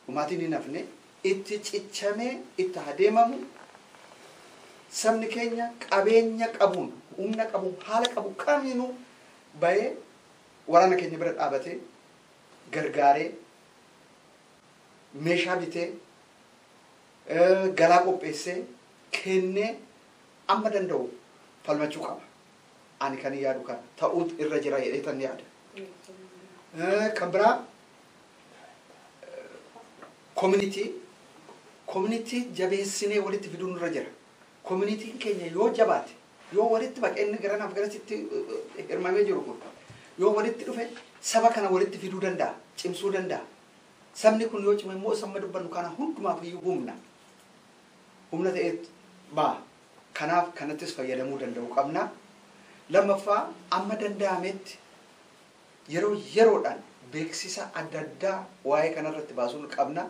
S5: dhumaatiin hin hafne itti cicchamee itti adeemamu sabni keenya qabeenya qabuun humna qabuun haala qabu kamiinuu bahee waraana keenya bira dhaabatee gargaaree meeshaa bitee galaa qopheessee kennee amma danda'u falmachuu qaba. Ani kan yaadu kana ta'uu irra jira jedheetan yaada. Kan biraa community jabeessinee walitti fiduun irra jira. Communitiin keenya yoo jabaate yoo walitti baqeenni garanaaf garasitti hirmaamee jiru kun yoo walitti dhufe saba kana walitti fiduu danda'a, cimsuu danda'a. Sabni kun yoo cime immoo samma dubbannu kana hundumaaf iyyuu humna ta'eet baa. Kanaaf kanattis fayyadamuu danda'u qabna. Lammaffaa amma danda'ametti yeroodhaan beeksisa adda addaa waa'ee kanarratti baasuu qabna.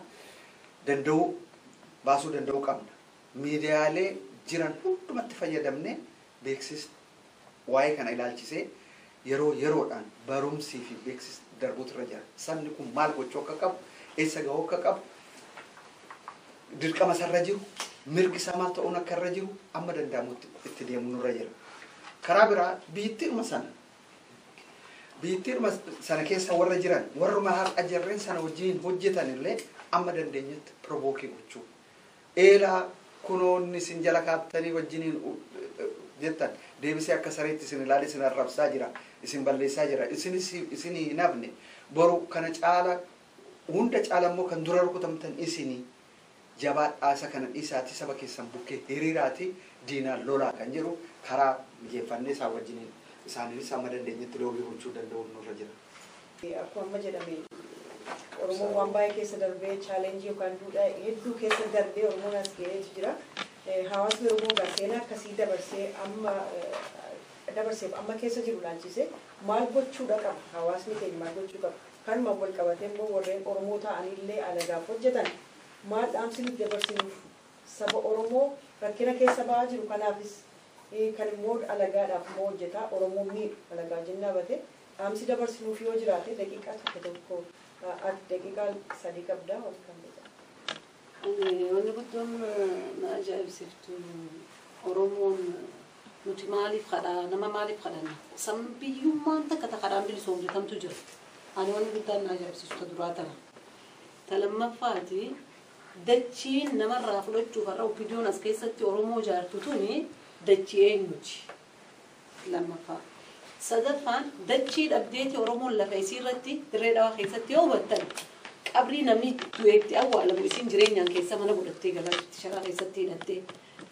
S5: Baasuu danda'u qabna. Miidiyaalee jiran hundumatti fayyadamne beeksisa waa'ee kana ilaalchisee yeroodhaan barumsii fi beeksisa darbuutu irra jira. Sabni kun maal gochuu akka qabu, eessa gahuu akka qabu dirqama sarra jiru mirgi isaa maal ta'uun akka irra jiru amma danda'amutti itti deemu nurra jira. Karaa biraa biyyittiidhuma sana keessa warra jiran warruma har'a jarreen sana wajjin hojjetan illee amma dandeenyetti provookii gochuu. Eelaa kunoonni isin jala kaattanii wajjiniin jettan deebisee akka sareetti isin ilaali isin arrabsaa jira isin balleessaa jira isin hin hafne boru kana caala hunda caala immoo kan dura rukutamtan isinii jabaadhaa isa kana dhiisaati saba keessan bukkee hiriiraati diinaan lolaa kan jedhu karaa mijeeffannee isaa wajjiniin isaaniinis amma dandeenyetti loogii gochuu danda'u nurra jira.
S2: Akkuma jedhame Oromoo waan baay'ee keessa darbee chaalenjii yookaan duudhaa hedduu keessa darbee Oromoon as ga'ee jira. Hawaasni Oromoo seenaa akkasii dabarseef amma keessa jiru laalchisee maal gochuudha qaba hawaasni keenya maal gochuu qaba kanuma wal qabatee immoo warreen Oromoo ta'anillee alagaaf hojjetan maal dhaamsi nuti dabarsinuuf saba Oromoo rakkina keessa ba'aa jiru kanaafis kan immoo alagaadhaaf immoo hojjetaa Oromoo miidhu alagaa jennaa bate dhaamsi dabarsinuuf yoo jiraate daqiiqaa tokko daqiiqaa 3 qabdaa wal kan
S9: wanni guddoon na ajaa'ibsiiftu Oromoon nuti maaliif kadhaa nama maaliif kadhanna sambiyyummaan takka kadhaan bilisoomsitamtu jira ani wanni guddaan na ajaa'ibsiiftu duraa tana lammaffaati dachiin namarraa fudhachuuf har'a oppidiyoon as keessatti Oromoo jaartu tuni dachii eenyuti lammaffaa sadaffaan dachii dhabdeeti Oromoon lafa isiirratti dirree dhawaa keessatti yoo hubattan qabrii namni du'eetti awwaalamu isin jireenyaan keessa mana godhattee galaatti sharaa keessatti hidhattee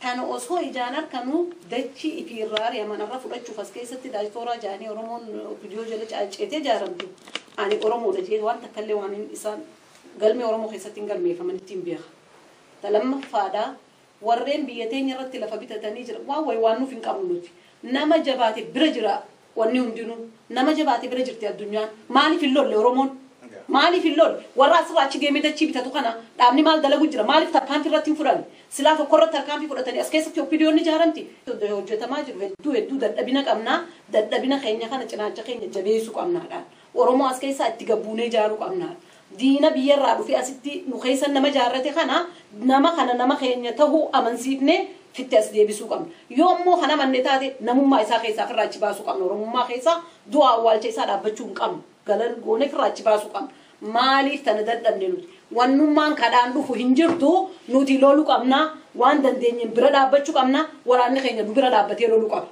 S9: kana osoo ijaan arkanuu dachii ifiirraa ari'amanarra fudhachuuf as keessatti daajitooraa jaanii Oromoon opidiyoo jala caacceetee jaaramtu ani Oromoodha jee waan takkallee waan isaan galmee Oromoo keessatti hin galmeeffaman ittiin beeka lammaffaadhaa warreen biyya teenya irratti lafa bitatanii jira waan nuuf hin qabnu nuti nama jabaate bira jira wanni hundinuu nama jabaate bira jirti addunyaan maaliif hin lolle Oromoon maaliif hin lolle warra asirraa achi deemee dachii bitatu kana dhaabni maal dalagu jira maaliif tarkaanfii irratti hin fudhanne silaa tokkorratti tarkaanfii fudhatanii as keessatti oppidiyoon ni jaaramti hojjetamaa jiru hedduu dadhabina qabnaa dadhabina keenya kana cinaacha keenya jabeessuu qabnaadhaan Oromoo as keessaa itti gabbuunee jaaruu qabnaadha diina biyyarraa dhufee asitti nu keessa nama jaarrate kana nama keenya tahuu amansiifnee fitti as deebisuu qabna yoo ammoo kana manne taate namummaa isaa keessaa firraa achi baasuu qabna Oromummaa keessaa du'a awwaalcha isaa dhaabbachuu hin qabnu galan goone firraa achi baasuu qabna maaliif tana dadhabne nuti wannummaan kadhaan dhufu hin jirtu nuti loluu qabna waan dandeenyeen bira dhaabbachuu qabna waraanni keenya nu bira dhaabbatee loluu qaba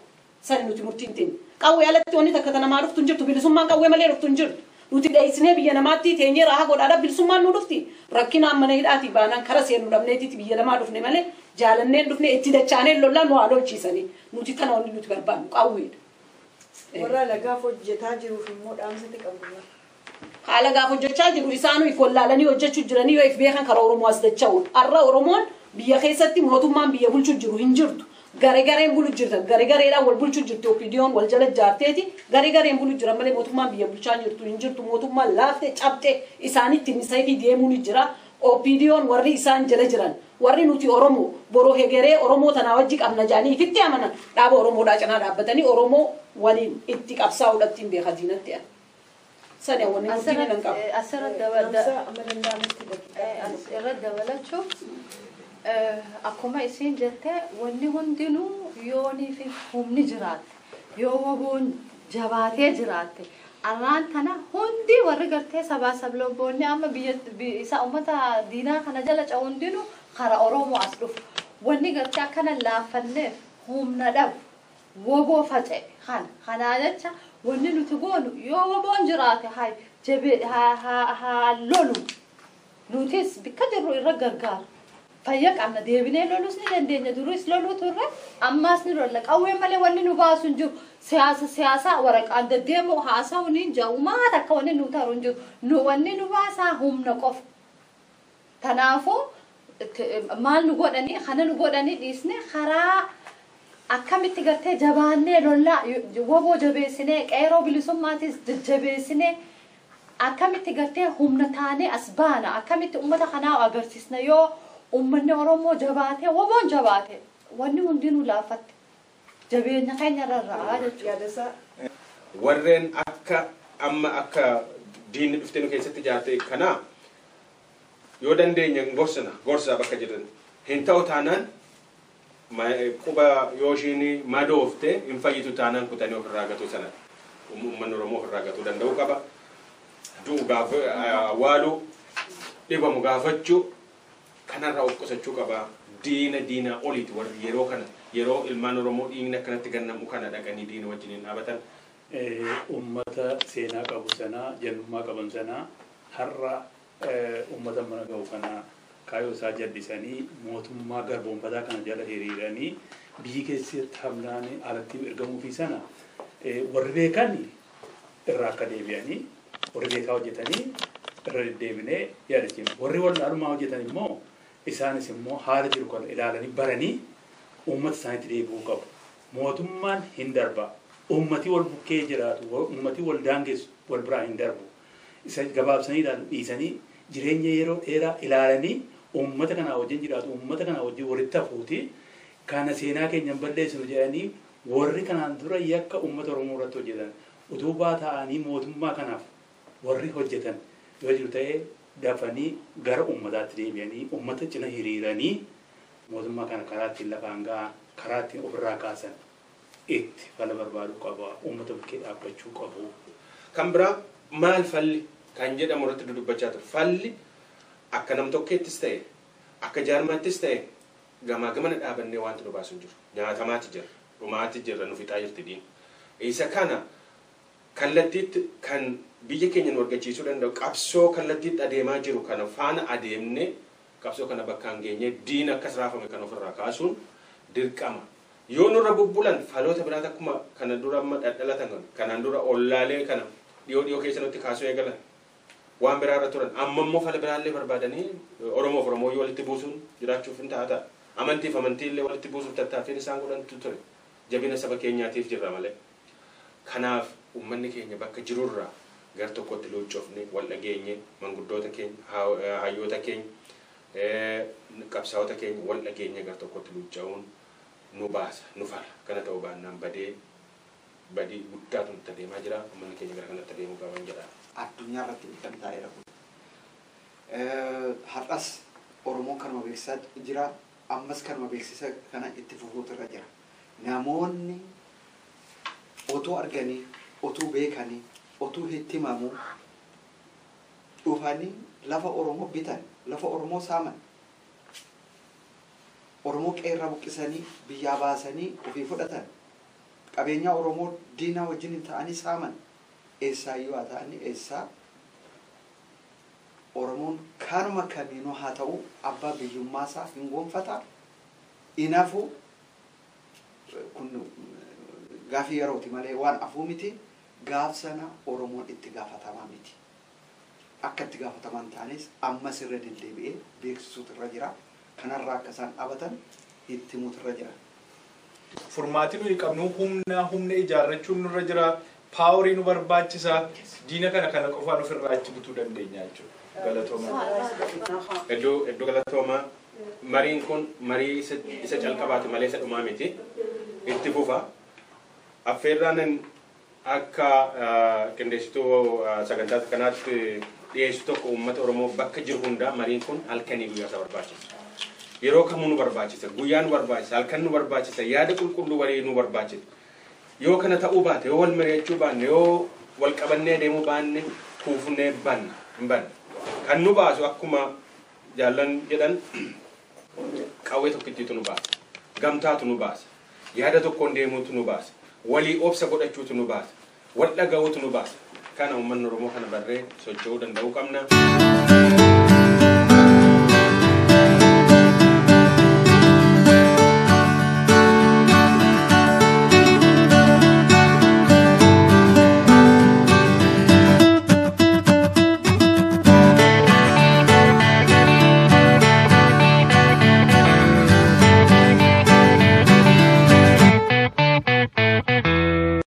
S9: sani nuti murtiin teenya qawwee alatti wanni takka tanamaa dhuftu hin jirtu bilisummaan qawwee malee dhuftu hin jirtu nuti dheessinee biyya namaatti teenyee raaha godhaadha bilisummaan nu dhufti rakkinaan mana hidhaati baanaan kara seenu dhabneetitti biyya namaa dhufne malee jaalanneen dhufne itti dachaaneen lollaa nu haalolchiisanii nuti kana wanni nuti barbaannu qawweedha.
S2: Warra lagaaf hojjetaa jiruuf immoo dhaamsatti qabna.
S9: Haala gaaf hojjechaa jiru isaanuu if wallaalanii hojjechuu jiranii yoo if beekan karaa Oromoo as dacha'uun har'a Oromoon biyya keessatti mootummaan biyya bulchuu jiru hin jirtu. Garee bulu jirta gareedhaan wal bulchuu jirti oppidiyoon wal jala jaarteeti gareen bulu jira malee mootummaan biyya bulchaa jirtu hin jirtu mootummaan laaftee cabxee isaanitti misee fi deemuun jira oppidiyoon warri isaan jala jiran warri nuti Oromoo boroo hegeree Oromoo tanaa wajji qabna jaanii ifitti amanan dhaaba Oromoodhaa cinaa dhaabbatanii Oromoo waliin itti qabsaa'uudhaatti hin beeka diinatti an sani wanni nuti nan qabu
S3: asirratti dabalachuu akkuma isin jette wanni hundinuu yoonii fi humni jiraate yoo waboon jabaatee jiraate arraan tana hundi warri gartee sabaa sablammoonni amma biyya isa ummata diinaa kana jala ca'u hundinuu karaa Oromoo as dhufu wanni gartee akkana laaffanneef humna dhabu waboo faca'e kanaa jecha wanni nuti goonu yoo waboon jiraate hay jabee haa lolu nutis bikka jirru irra gargaaru fayya qabna deebinee lolus ni dandeenya duris loluu turre ammaas ni lolla qawwee malee wanni nu baasu hin jiru siyaasa waraqaan deddeemu haasa'uun hin ja'umaa takka wanni nu taru hin jiru nu wanni nu baasaa humna qofa tanaafuu maal nu godhanii kana nu godhanii dhiisne karaa akkamitti gartee jabaannee lollaa waboo jabeessinee qeeroo bilisummaatis jabeessinee akkamitti gartee humna taanee as baana akkamitti ummata kanaa agarsiisna yoo ummanni Oromoo jabaate waboon jabaate wanni hundinuu laafatte jabeenya keenya irraa jechuudha.
S1: Warreen akka diinni dhuftee nu keessatti jaarte kana yoo dandeenya gorsa bakka jiran hin ta'u taanaan quba yoo ishiin madoofte hin fayyitu taanaan kutanii ofirraa gatuu sana uummanni Oromoo ofirraa gatuu danda'uu qaba. Du'u awwaaluu dhibamu gaafachuu kanarraa of qusachuu qaba. Diina oliiti warri yeroo kana yeroo ilmaan Oromoo dhiigni akkanatti gannamu kana dhaqanii diina wajjin dhaabatan.
S7: Uummata seenaa qabu sanaa jalummaa qaban sanaa har'a uummata mana ga'u kana kaayoo isaa jallisanii mootummaa garboonfataa kana jala hiriiranii biyyi keessatti hamlaanii alatti ergamuu fi sana warri beekan irraa akka deebi'anii warri beekaa hojjetanii irra deddeebinee yaadachiifna. Warri wallaalumaa hojjetan immoo isaanis immoo haala jiru kan ilaalanii baranii uummata isaaniitti deebi'uu qabu. Mootummaan hin darba. Uummati wal bukkee jiraatu, uummati wal daangessu wal biraa hin darbu. Isa gabaabsanii dhiisanii jireenya yeroo dheeraa ilaalanii uummata kanaa wajjin jiraatu, uummata kanaa wajjin walitti hafuuti kana seenaa keenya balleessinu jedhanii warri kanaan dura yakka uummata Oromoo irratti hojjetan utubaa ta'anii mootummaa kanaaf warri hojjetan yoo jiru ta'ee dafanii gara uummataatti deebi'anii uummata cina hiriiranii mootummaa kana karaa ittiin lafaan gahaa karaa ittiin ofirraa kaasan itti fala barbaaduu qaba. Uummata bukkee dhaabbachuu qabu.
S1: Kan biraa maal falli kan jedhamu irratti dudubbachaa ture. Falli akka nam tokkeettis ta'e akka jaarmaattis ta'e gamaa gamana dhaabannee wanti nu baasu hin jiru. Nyaatamaati jira, dhumaati jira, nu fixaa jirti diin. Isa kana kallattiitti kan biyya keenya nu argachiisuu danda'u qabsoo kallattiitti adeemaa jiru kana faana adeemne qabsoo kana bakkaan geenye diin akkas raafame kan ofirraa kaasuun dirqama. Yoo nurra bubbulan faloota biraata akkuma kana dura amma dhadhalatan kanaan dura ollaalee kana dhiyoo keessa nutti kaasuu eegalan waan biraa irra turan amma immoo fala biraallee barbaadanii Oromoof Oromooyyuu walitti buusuun jiraachuuf hin taata. Amantiif amantiillee walitti buusuuf tattaaffiin isaan godhantu ture. Jabina saba keenyaatiif jirra malee. Kanaaf uummanni keenya bakka jirurraa gar tokkotti luucoofne wal dhageenye manguddoota keenya hayyoota keenya qabsaa'ota keenya wal dhageenye gar tokkotti luuca'uun nu baasa nu fala kana ta'uu baannaan badii guddaatu nutti adeemaa jira. Uummanni keenya gara kanatti adeemuu qaban jedha.
S5: Addunyaa irratti kan taa'eera kun. Har'as Oromoon kanuma beeksisaa jira. Ammas kanuma beeksisa kana itti fufuutu irra jira. Namoonni otoo arganii, otoo beekanii, otoo itti himamuu dhufanii lafa Oromoo bitan, lafa Oromoo saaman. Oromoo qeerraa buqqisanii biyyaa baasanii ofii fudhatan. Qabeenya Oromoo diinaa wajjin ta'anii saaman. Eessaayyuu haa ta'anii eessaa Oromoon kanuma kamiinuu haa ta'u abbaa biyyummaa isaa hin gonfata. Inaafuu kun gaafii yerooti malee waan afuu miti. Gaaf sana Oromoon itti gaafatamaa miti. Akka itti gaafataman ta'anis ammas irra deddeebi'ee beeksisuutu irra jira. Kanarraa akka isaan dhaabatan itti himuutu irra jira.
S6: Furmaatii nuyi qabnu humna ijaarrachuun nurra jira. Paaworii nu barbaachisa. Diina kana qofaan ofirraa achi butuu dandeenya jechuudha. Galatooma. Iddoo galatooma. Mariin kun marii isa calqabaati malee isa dhumaa miti. Itti fufa. Affeerraan akka qindeessituu sagantaa kanaatti dhiyeessu tokko uummata Oromoo bakka jiru hundaa mariin kun halkanii guyyaa isa barbaachisa. Yeroo kamuu nu barbaachisa. Guyyaa nu barbaachisa. Halkan nu barbaachisa. Yaada qulqulluu walii nu barbaachisa. Yoo kana ta'uu baate, yoo wal mari'achuu baanne, yoo wal qabannee deemuu baanne kuufnee banna hin banne. Kan nu baasu akkuma jaallan jedhan qawwee tokkittiitu nu baasa. Gamtaatu nu baasa. Yaada tokkoon deemuutu nu baasa. Walii obsa godhachuutu nu baasa. Wal dhaga'uutu nu baasa. Kana uummanni Oromoo kana barree socho'uu danda'uu qabna.